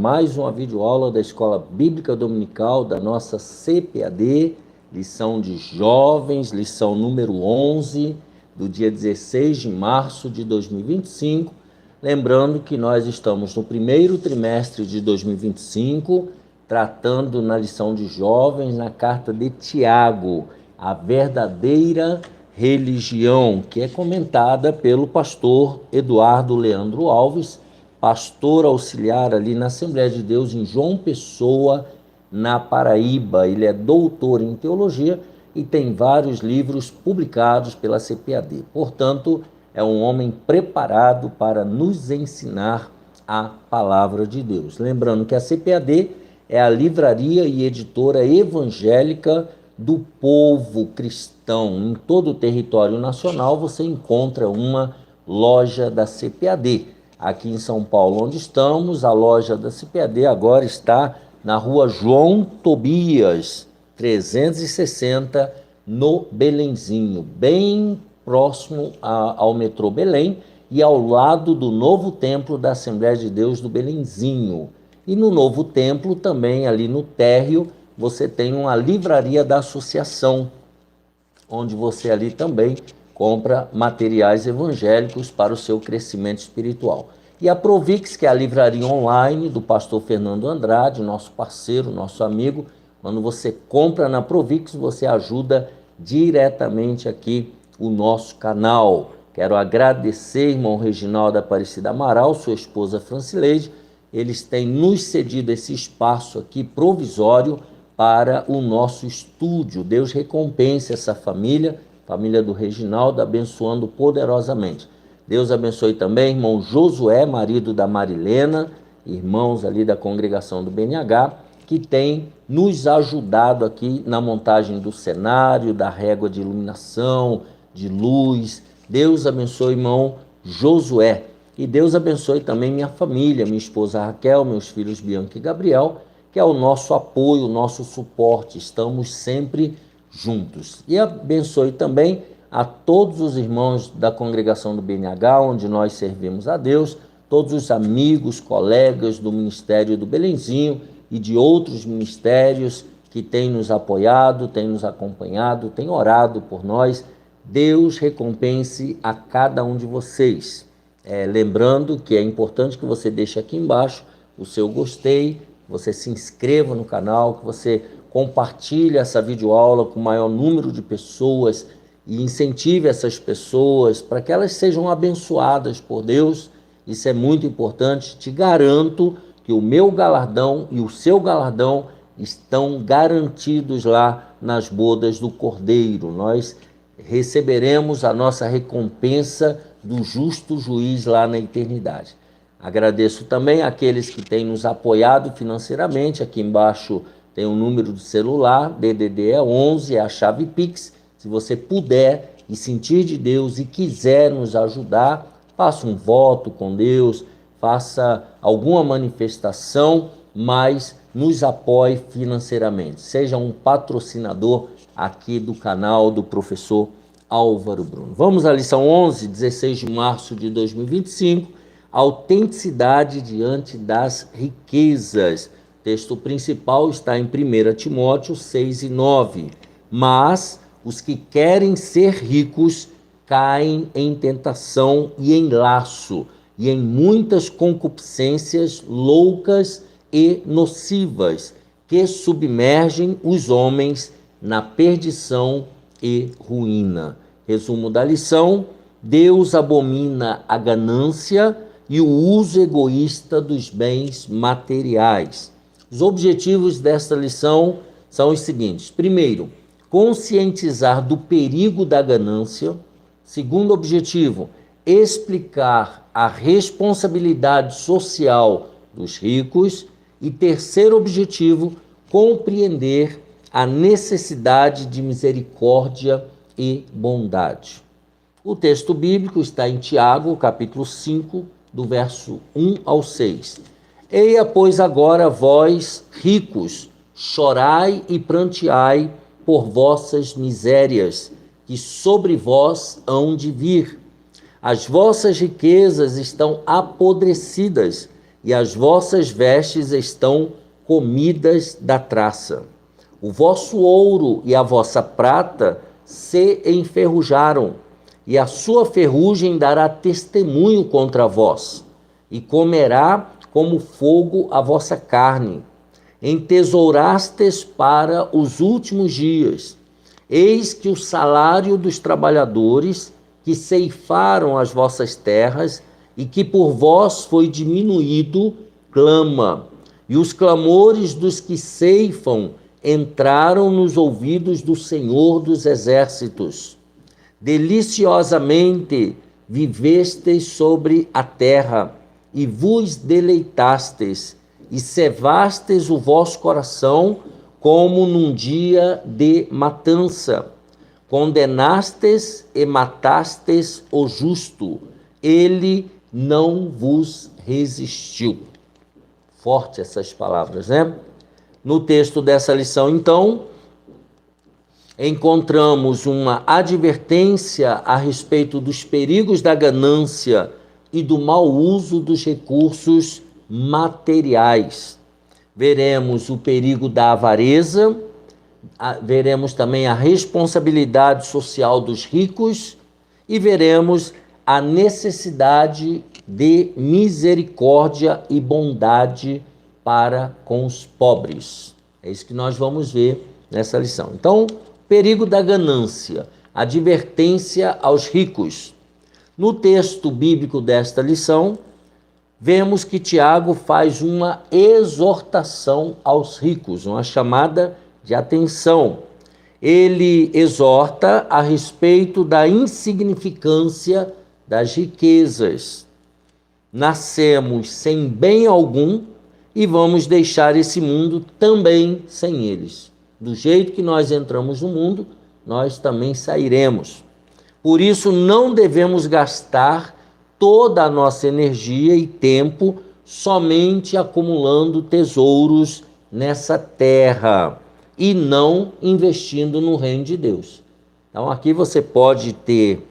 mais uma videoaula da Escola Bíblica Dominical da nossa CPAD, lição de jovens, lição número 11, do dia 16 de março de 2025. Lembrando que nós estamos no primeiro trimestre de 2025, tratando na lição de jovens, na carta de Tiago, a verdadeira religião, que é comentada pelo pastor Eduardo Leandro Alves, pastor auxiliar ali na Assembleia de Deus em João Pessoa, na Paraíba. Ele é doutor em teologia e tem vários livros publicados pela CPAD. Portanto, é um homem preparado para nos ensinar a palavra de Deus. Lembrando que a CPAD é a livraria e editora evangélica do povo cristão. Em todo o território nacional você encontra uma loja da CPAD. Aqui em São Paulo, onde estamos, a loja da CPAD agora está na rua João Tobias, 360, no Belenzinho, bem próximo ao metrô Belém e ao lado do novo templo da Assembleia de Deus do Belenzinho. E no novo templo também, ali no térreo, você tem uma livraria da associação, onde você ali também compra materiais evangélicos para o seu crescimento espiritual. E a Provix, que é a livraria online do pastor Fernando Andrade, nosso parceiro, nosso amigo. Quando você compra na Provix, você ajuda diretamente aqui o nosso canal. Quero agradecer, irmão Reginaldo Aparecida Amaral, sua esposa Francileide. Eles têm nos cedido esse espaço aqui provisório para o nosso estúdio. Deus recompense essa família do Reginaldo, abençoando poderosamente. Deus abençoe também irmão Josué, marido da Marilena, irmãos ali da congregação do BNH, que tem nos ajudado aqui na montagem do cenário, da régua de iluminação, de luz. Deus abençoe irmão Josué. E Deus abençoe também minha família, minha esposa Raquel, meus filhos Bianca e Gabriel, que é o nosso apoio, o nosso suporte. Estamos sempre juntos. E abençoe também a todos os irmãos da congregação do BNH, onde nós servimos a Deus, todos os amigos, colegas do Ministério do Belenzinho e de outros ministérios que têm nos apoiado, têm nos acompanhado, têm orado por nós. Deus recompense a cada um de vocês. Lembrando que é importante que você deixe aqui embaixo o seu gostei, você se inscreva no canal, que você compartilhe essa videoaula com o maior número de pessoas e incentive essas pessoas para que elas sejam abençoadas por Deus. Isso é muito importante. Te garanto que o meu galardão e o seu galardão estão garantidos lá nas bodas do Cordeiro. Nós receberemos a nossa recompensa do justo juiz lá na eternidade. Agradeço também àqueles que têm nos apoiado financeiramente. Aqui embaixo tem um número de celular, DDD é 11, é a chave Pix. Se você puder e sentir de Deus e quiser nos ajudar, faça um voto com Deus, faça alguma manifestação, mas nos apoie financeiramente. Seja um patrocinador aqui do canal do professor Álvaro Bruno. Vamos à lição 11, 16 de março de 2025. Autenticidade diante das riquezas. O texto principal está em 1 Timóteo 6 e 9. Mas os que querem ser ricos caem em tentação e em laço, e em muitas concupiscências loucas e nocivas, que submergem os homens na perdição e ruína. Resumo da lição: Deus abomina a ganância e o uso egoísta dos bens materiais. Os objetivos desta lição são os seguintes. Primeiro, conscientizar do perigo da ganância. Segundo objetivo, explicar a responsabilidade social dos ricos. E terceiro objetivo, compreender a necessidade de misericórdia e bondade. O texto bíblico está em Tiago, capítulo 5, do verso 1 ao 6. Eia, pois, agora vós, ricos, chorai e pranteai por vossas misérias, que sobre vós hão de vir. As vossas riquezas estão apodrecidas e as vossas vestes estão comidas da traça. O vosso ouro e a vossa prata se enferrujaram, e a sua ferrugem dará testemunho contra vós, e comerá como fogo a vossa carne. Entesourastes para os últimos dias. Eis que o salário dos trabalhadores que ceifaram as vossas terras e que por vós foi diminuído, clama. E os clamores dos que ceifam entraram nos ouvidos do Senhor dos Exércitos. Deliciosamente vivestes sobre a terra e vos deleitastes e cevastes o vosso coração como num dia de matança. Condenastes e matastes o justo, ele não vos resistiu. Forte essas palavras, né? No texto dessa lição, então, encontramos uma advertência a respeito dos perigos da ganância e do mau uso dos recursos materiais. Veremos o perigo da avareza, veremos também a responsabilidade social dos ricos e veremos a necessidade de misericórdia e bondade para com os pobres. É isso que nós vamos ver nessa lição. Então, perigo da ganância, advertência aos ricos. No texto bíblico desta lição, vemos que Tiago faz uma exortação aos ricos, uma chamada de atenção. Ele exorta a respeito da insignificância das riquezas. Nascemos sem bem algum e vamos deixar esse mundo também sem eles. Do jeito que nós entramos no mundo, nós também sairemos. Por isso, não devemos gastar toda a nossa energia e tempo somente acumulando tesouros nessa terra e não investindo no reino de Deus. Então, aqui você pode ter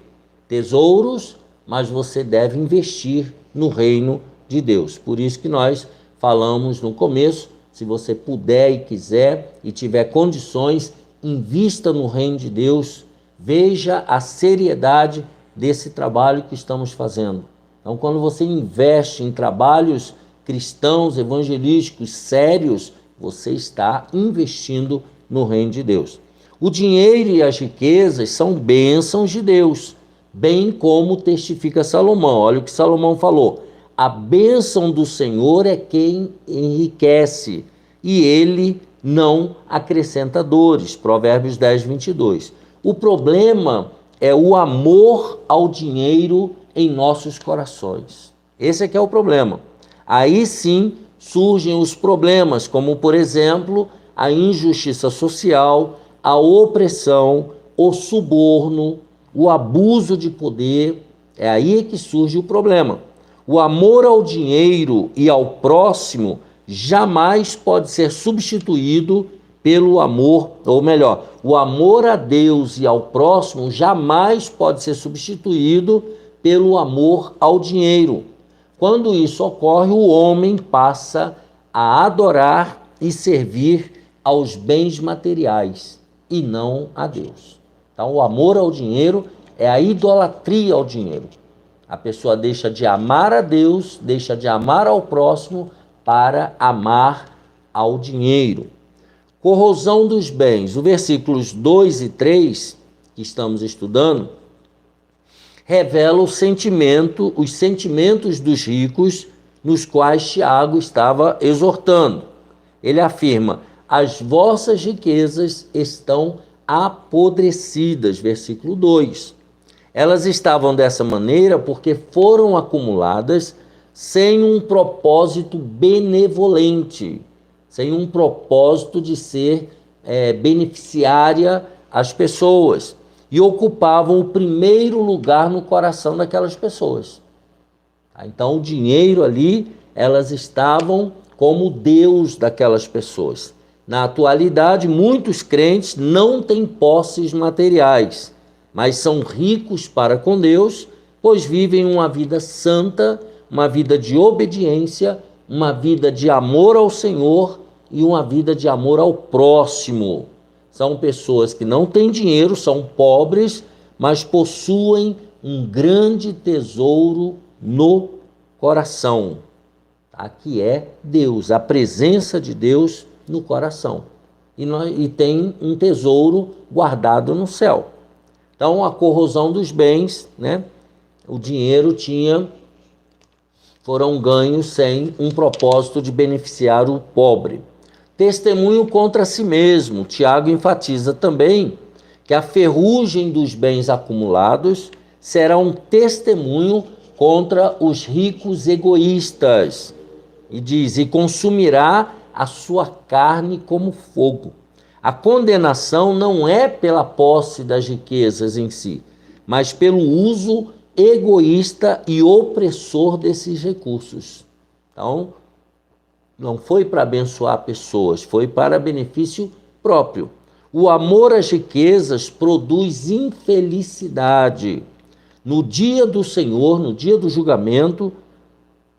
tesouros, mas você deve investir no reino de Deus. Por isso que nós falamos no começo, se você puder e quiser e tiver condições, invista no reino de Deus, veja a seriedade desse trabalho que estamos fazendo. Então, quando você investe em trabalhos cristãos, evangelísticos, sérios, você está investindo no reino de Deus. O dinheiro e as riquezas são bênçãos de Deus, bem como testifica Salomão. Olha o que Salomão falou: a bênção do Senhor é quem enriquece, e ele não acrescenta dores. Provérbios 10, 22. O problema é o amor ao dinheiro em nossos corações. Esse é que é o problema. Aí sim surgem os problemas, como, por exemplo, a injustiça social, a opressão, o suborno, o abuso de poder. É aí que surge o problema. O amor ao dinheiro e ao próximo jamais pode ser substituído pelo amor, ou melhor, o amor a Deus e ao próximo jamais pode ser substituído pelo amor ao dinheiro. Quando isso ocorre, o homem passa a adorar e servir aos bens materiais e não a Deus. Então, o amor ao dinheiro é a idolatria ao dinheiro. A pessoa deixa de amar a Deus, deixa de amar ao próximo para amar ao dinheiro. Corrosão dos bens. Os versículos 2 e 3, que estamos estudando, revela os sentimentos dos ricos, nos quais Tiago estava exortando. Ele afirma: as vossas riquezas estão apodrecidas, versículo 2. Elas estavam dessa maneira porque foram acumuladas sem um propósito benevolente, sem um propósito de ser beneficiária às pessoas, e ocupavam o primeiro lugar no coração daquelas pessoas. Então, o dinheiro ali, elas estavam como Deus daquelas pessoas. Na atualidade, muitos crentes não têm posses materiais, mas são ricos para com Deus, pois vivem uma vida santa, uma vida de obediência, uma vida de amor ao Senhor e uma vida de amor ao próximo. São pessoas que não têm dinheiro, são pobres, mas possuem um grande tesouro no coração, tá? Que é Deus, a presença de Deus no coração. E tem um tesouro guardado no céu. Então, a corrosão dos bens, né? O dinheiro foram ganhos sem um propósito de beneficiar o pobre. Testemunho contra si mesmo. Tiago enfatiza também que a ferrugem dos bens acumulados será um testemunho contra os ricos egoístas. E diz, e consumirá a sua carne como fogo. A condenação não é pela posse das riquezas em si, mas pelo uso egoísta e opressor desses recursos. Então, não foi para abençoar pessoas, foi para benefício próprio. O amor às riquezas produz infelicidade. No dia do Senhor, no dia do julgamento,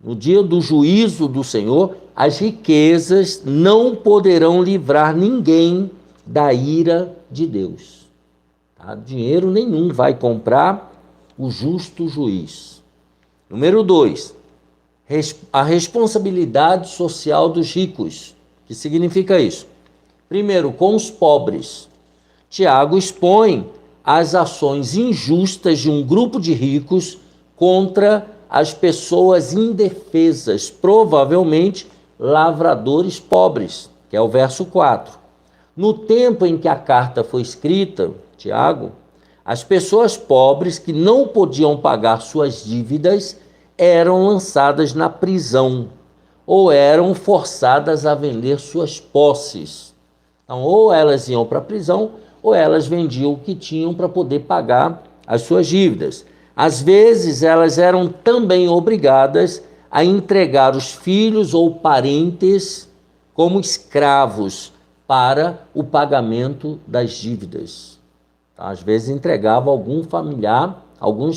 no dia do juízo do Senhor, as riquezas não poderão livrar ninguém da ira de Deus. Tá? Dinheiro nenhum vai comprar o justo juiz. Número 2, a responsabilidade social dos ricos. O que significa isso? Primeiro, com os pobres. Tiago expõe as ações injustas de um grupo de ricos contra as pessoas indefesas, provavelmente lavradores pobres, que é o verso 4. No tempo em que a carta foi escrita, Tiago, as pessoas pobres que não podiam pagar suas dívidas eram lançadas na prisão ou eram forçadas a vender suas posses. Então, ou elas iam para a prisão ou elas vendiam o que tinham para poder pagar as suas dívidas. Às vezes, elas eram também obrigadas a entregar os filhos ou parentes como escravos para o pagamento das dívidas. Às vezes, entregava alguns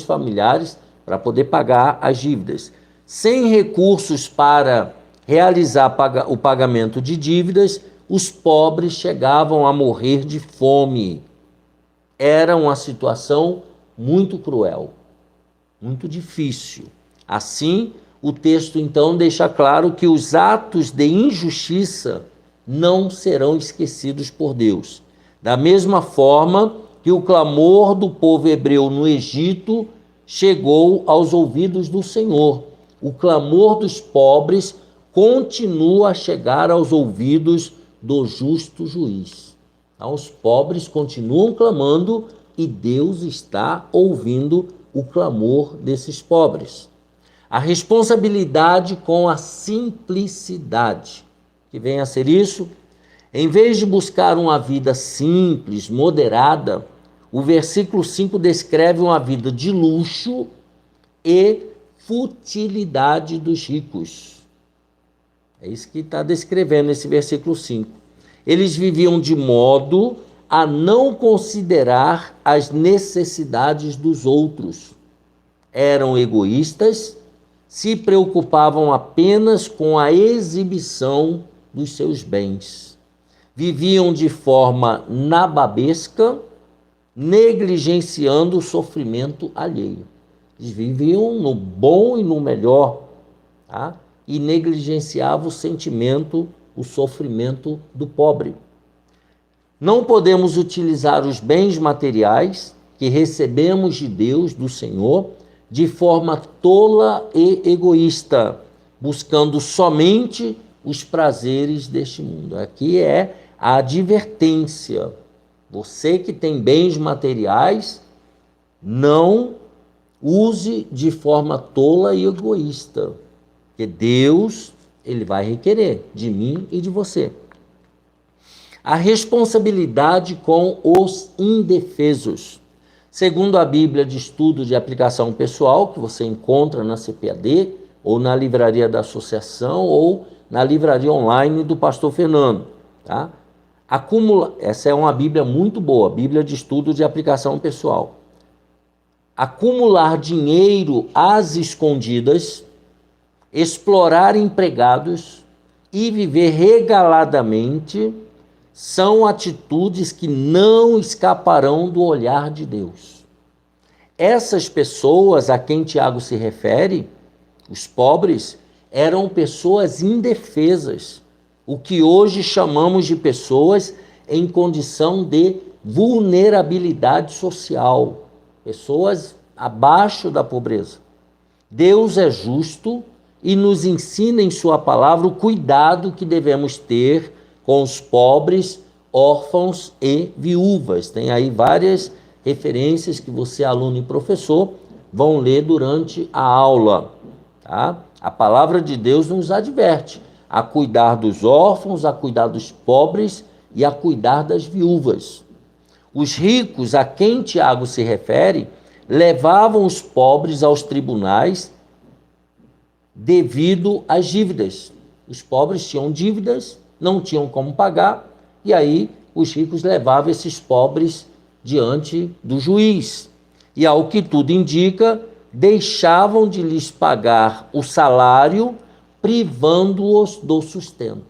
familiares para poder pagar as dívidas. Sem recursos para realizar o pagamento de dívidas, os pobres chegavam a morrer de fome. Era uma situação muito cruel, muito difícil. Assim, o texto então deixa claro que os atos de injustiça não serão esquecidos por Deus. Da mesma forma que o clamor do povo hebreu no Egito chegou aos ouvidos do Senhor, o clamor dos pobres continua a chegar aos ouvidos do justo juiz. Então, os pobres continuam clamando e Deus está ouvindo o clamor desses pobres. A responsabilidade com a simplicidade, que vem a ser isso, em vez de buscar uma vida simples, moderada, o versículo 5 descreve uma vida de luxo e futilidade dos ricos. É isso que está descrevendo esse versículo 5. Eles viviam de modo a não considerar as necessidades dos outros. Eram egoístas, se preocupavam apenas com a exibição dos seus bens. Viviam de forma nababesca, negligenciando o sofrimento alheio. Eles viviam no bom e no melhor, tá? E negligenciavam o sentimento, o sofrimento do pobre. Não podemos utilizar os bens materiais que recebemos de Deus, do Senhor, de forma tola e egoísta, buscando somente os prazeres deste mundo. Aqui é a advertência. Você que tem bens materiais, não use de forma tola e egoísta, porque Deus, ele vai requerer de mim e de você. A responsabilidade com os indefesos. Segundo a Bíblia de Estudo de Aplicação Pessoal, que você encontra na CPAD, ou na livraria da associação, ou na livraria online do pastor Fernando, tá? Essa é uma Bíblia muito boa, Bíblia de Estudo de Aplicação Pessoal. Acumular dinheiro às escondidas explorar empregados e viver regaladamente são atitudes que não escaparão do olhar de Deus. Essas pessoas a quem Tiago se refere, os pobres, eram pessoas indefesas, o que hoje chamamos de pessoas em condição de vulnerabilidade social, pessoas abaixo da pobreza. Deus é justo e nos ensina em sua palavra o cuidado que devemos ter com os pobres, órfãos e viúvas. Tem aí várias referências que você, aluno e professor, vão ler durante a aula. Tá? A palavra de Deus nos adverte a cuidar dos órfãos, a cuidar dos pobres e a cuidar das viúvas. Os ricos, a quem Tiago se refere, levavam os pobres aos tribunais devido às dívidas. Os pobres tinham dívidas, não tinham como pagar, e aí os ricos levavam esses pobres diante do juiz. E ao que tudo indica, deixavam de lhes pagar o salário, privando-os do sustento.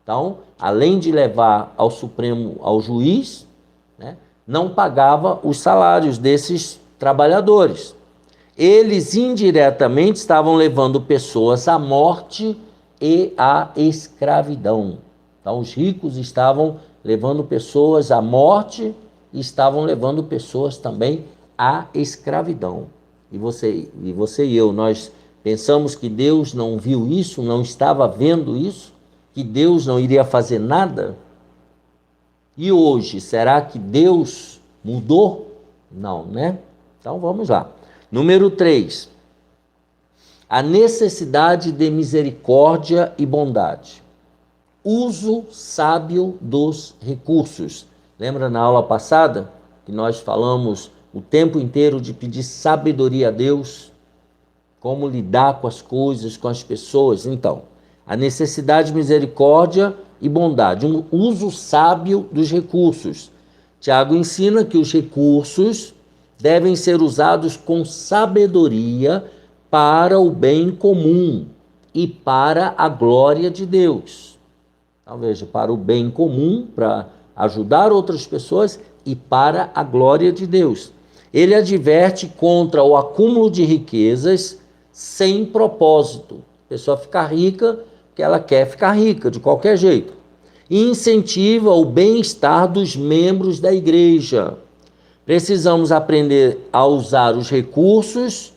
Então, além de levar ao Supremo, ao juiz, né, não pagava os salários desses trabalhadores. Eles indiretamente estavam levando pessoas à morte e à escravidão. Então, os ricos estavam levando pessoas à morte e estavam levando pessoas também à escravidão. E você e eu, nós pensamos que Deus não viu isso, não estava vendo isso, que Deus não iria fazer nada? E hoje, será que Deus mudou? Não, né? Então vamos lá. Número 3. A necessidade de misericórdia e bondade. Uso sábio dos recursos. Lembra na aula passada que nós falamos o tempo inteiro de pedir sabedoria a Deus? Como lidar com as coisas, com as pessoas? Então, a necessidade de misericórdia e bondade. Um uso sábio dos recursos. Tiago ensina que os recursos devem ser usados com sabedoria para o bem comum e para a glória de Deus. Então, veja, para o bem comum, para ajudar outras pessoas e para a glória de Deus. Ele adverte contra o acúmulo de riquezas sem propósito. A pessoa fica rica porque ela quer ficar rica de qualquer jeito. E incentiva o bem-estar dos membros da igreja. Precisamos aprender a usar os recursos,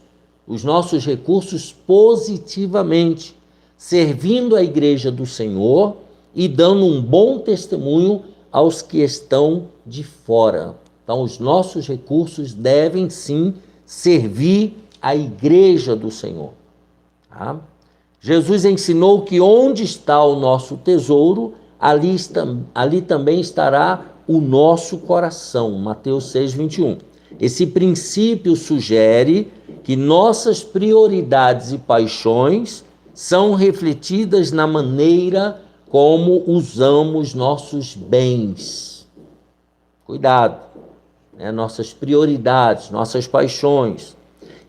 os nossos recursos positivamente, servindo a igreja do Senhor e dando um bom testemunho aos que estão de fora. Então, os nossos recursos devem sim servir a igreja do Senhor. Tá? Jesus ensinou que onde está o nosso tesouro, ali também estará o nosso coração. Mateus 6, 21. Esse princípio sugere que nossas prioridades e paixões são refletidas na maneira como usamos nossos bens. Cuidado, né? Nossas prioridades, nossas paixões.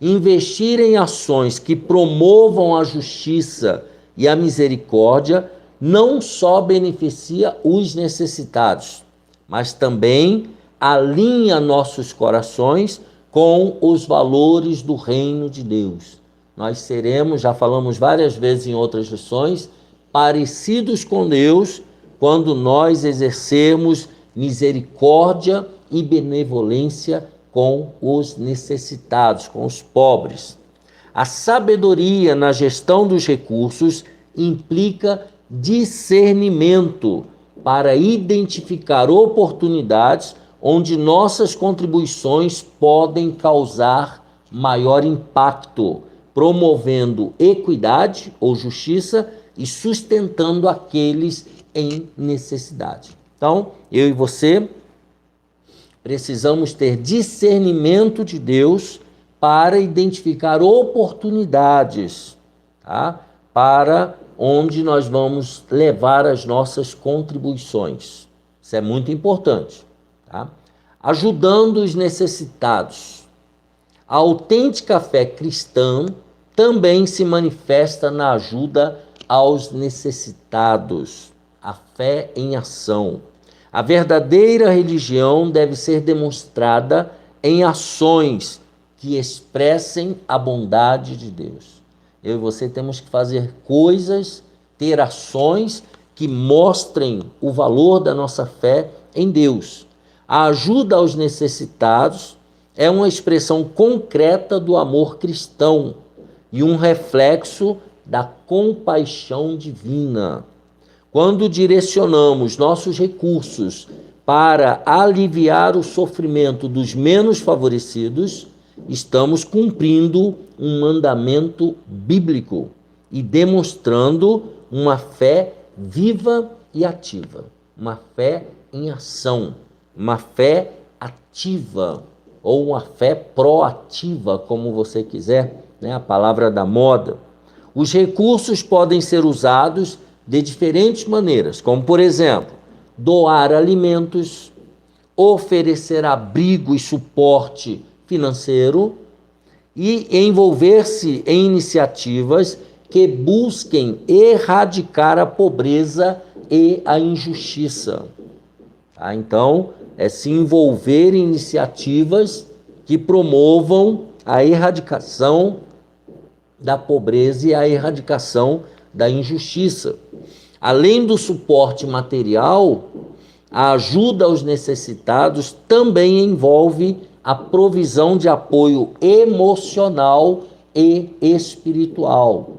Investir em ações que promovam a justiça e a misericórdia não só beneficia os necessitados, mas também alinha nossos corações com os valores do reino de Deus. Nós seremos, já falamos várias vezes em outras lições, parecidos com Deus quando nós exercermos misericórdia e benevolência com os necessitados, com os pobres. A sabedoria na gestão dos recursos implica discernimento para identificar oportunidades onde nossas contribuições podem causar maior impacto, promovendo equidade ou justiça e sustentando aqueles em necessidade. Então, eu e você precisamos ter discernimento de Deus para identificar oportunidades, tá? Para onde nós vamos levar as nossas contribuições. Isso é muito importante. Tá? Ajudando os necessitados. A autêntica fé cristã também se manifesta na ajuda aos necessitados, a fé em ação. A verdadeira religião deve ser demonstrada em ações que expressem a bondade de Deus. Eu e você temos que fazer coisas, ter ações que mostrem o valor da nossa fé em Deus. A ajuda aos necessitados é uma expressão concreta do amor cristão e um reflexo da compaixão divina. Quando direcionamos nossos recursos para aliviar o sofrimento dos menos favorecidos, estamos cumprindo um mandamento bíblico e demonstrando uma fé viva e ativa, uma fé em ação, uma fé ativa ou uma fé proativa, como você quiser, né? A palavra da moda. Os recursos podem ser usados de diferentes maneiras, como, por exemplo, doar alimentos, oferecer abrigo e suporte financeiro e envolver-se em iniciativas que busquem erradicar a pobreza e a injustiça. Tá? Então, é se envolver em iniciativas que promovam a erradicação da pobreza e a erradicação da injustiça. Além do suporte material, a ajuda aos necessitados também envolve a provisão de apoio emocional e espiritual.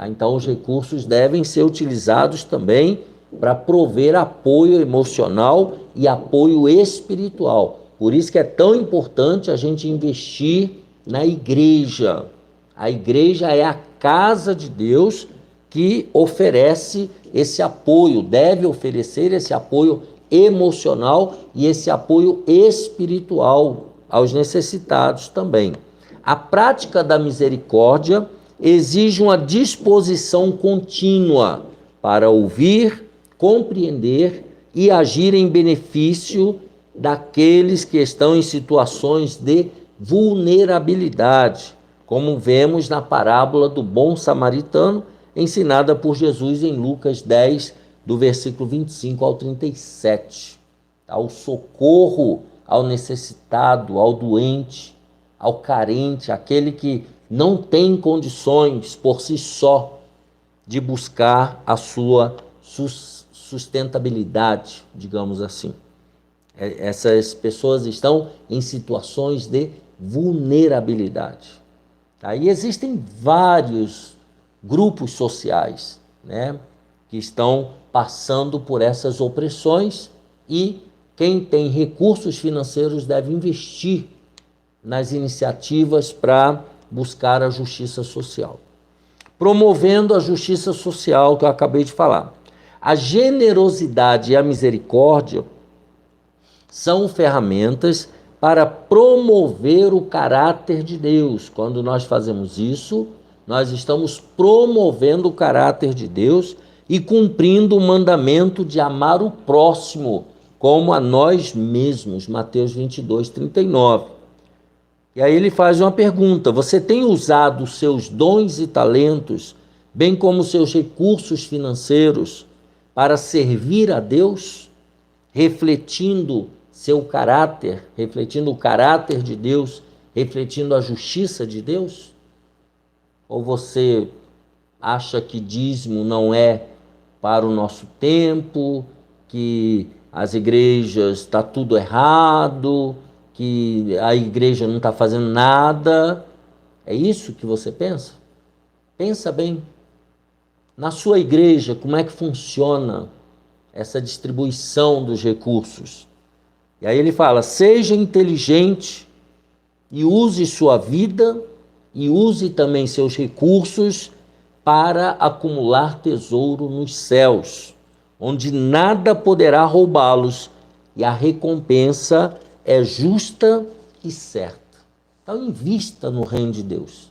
Então, os recursos devem ser utilizados também para prover apoio emocional e apoio espiritual. Por isso que é tão importante a gente investir na igreja. A igreja é a casa de Deus que oferece esse apoio, deve oferecer esse apoio emocional e esse apoio espiritual aos necessitados também. A prática da misericórdia exige uma disposição contínua para ouvir, compreender e agir em benefício daqueles que estão em situações de vulnerabilidade, como vemos na parábola do bom samaritano, ensinada por Jesus em Lucas 10, do versículo 25 ao 37. O socorro ao necessitado, ao doente, ao carente, aquele que não tem condições por si só de buscar a sua sustentabilidade, digamos assim. Essas pessoas estão em situações de vulnerabilidade. Aí existem vários grupos sociais, né, que estão passando por essas opressões e quem tem recursos financeiros deve investir nas iniciativas para buscar a justiça social. Promovendo a justiça social que eu acabei de falar. A generosidade e a misericórdia são ferramentas para promover o caráter de Deus. Quando nós fazemos isso, nós estamos promovendo o caráter de Deus e cumprindo o mandamento de amar o próximo como a nós mesmos, Mateus 22, 39. E aí ele faz uma pergunta: você tem usado os seus dons e talentos, bem como seus recursos financeiros, para servir a Deus, refletindo seu caráter, refletindo o caráter de Deus, refletindo a justiça de Deus? Ou você acha que dízimo não é para o nosso tempo, que as igrejas está tudo errado, que a igreja não está fazendo nada? É isso que você pensa? Pensa bem. Na sua igreja, como é que funciona essa distribuição dos recursos? E aí ele fala: seja inteligente e use sua vida e use também seus recursos para acumular tesouro nos céus, onde nada poderá roubá-los, e a recompensa é justa e certa. Então, invista no reino de Deus.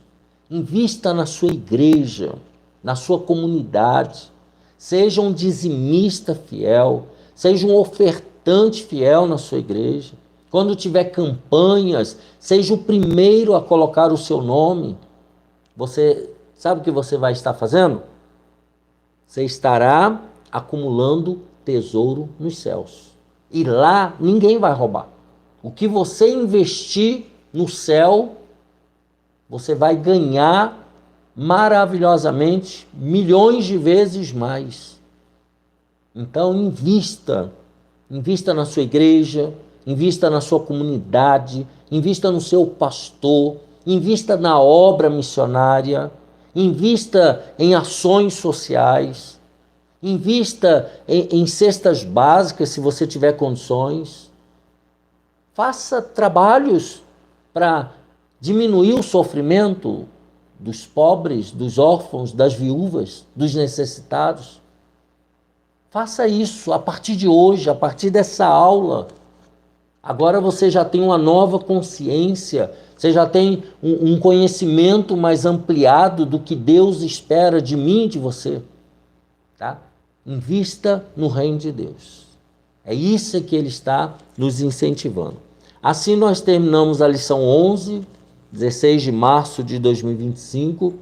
Invista na sua igreja, na sua comunidade. Seja um dizimista fiel, seja um ofertante fiel na sua igreja. Quando tiver campanhas, seja o primeiro a colocar o seu nome. você sabe o que você vai estar fazendo? Você estará acumulando tesouro nos céus. E lá ninguém vai roubar. O que você investir no céu, você vai ganhar maravilhosamente milhões de vezes mais. Então invista na sua igreja, invista na sua comunidade, invista no seu pastor, invista na obra missionária, invista em ações sociais, invista em cestas básicas se você tiver condições. Faça trabalhos para diminuir o sofrimento dos pobres, dos órfãos, das viúvas, dos necessitados. Faça isso a partir de hoje, a partir dessa aula. Agora você já tem uma nova consciência, você já tem um conhecimento mais ampliado do que Deus espera de mim e de você. Tá? Invista no reino de Deus. É isso que Ele está nos incentivando. Assim nós terminamos a lição 11, 16 de março de 2025,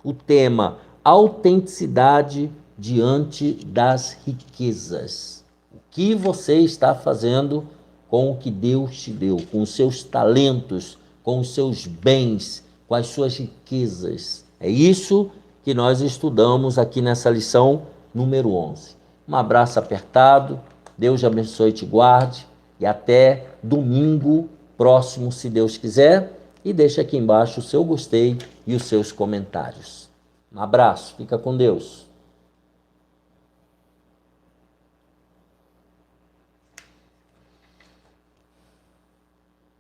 o tema autenticidade diante das riquezas. O que você está fazendo com o que Deus te deu, com os seus talentos, com os seus bens, com as suas riquezas. É isso que nós estudamos aqui nessa lição número 11. Um abraço apertado, Deus abençoe e te guarde, e até domingo próximo, se Deus quiser, e deixa aqui embaixo o seu gostei e os seus comentários. Um abraço, fica com Deus.